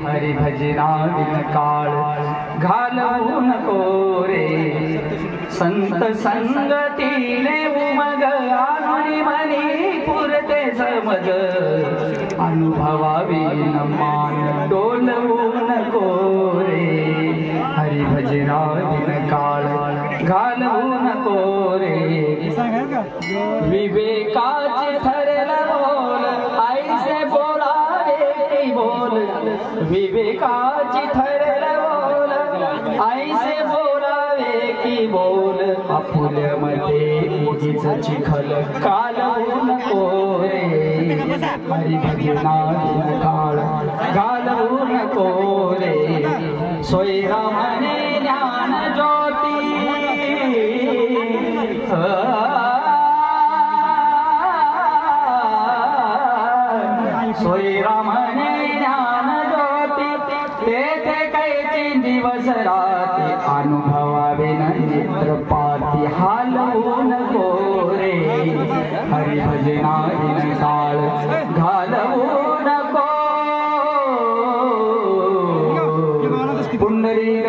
हरि भजना बिन काळ घालवू नको रे, संत संगतीने उमग आणि मनी पुरते समज, अनुभवावी न मान डोलवू नको रे, हरि भजना बिन काळ घालवू नको रे, विवेकाचे ठरला बोल ऐसे बोलावे बोल, विवेकाची ठरल बोल ऐसे बोलावे की बोल, आपुल्यामध्ये उगीच चिखल घालवू नको रे, हरि भजना बिन काळ घालवू नको रे, सोयरामने ज्ञान ज्योती सोयरामने ज्ञान ज्योती, तेथे कैची दिवस राती, अनुभवावे न नेत्रपाती हालवू नको रे, हरि भजना बिन काळ घालवू नको, पुंडलिक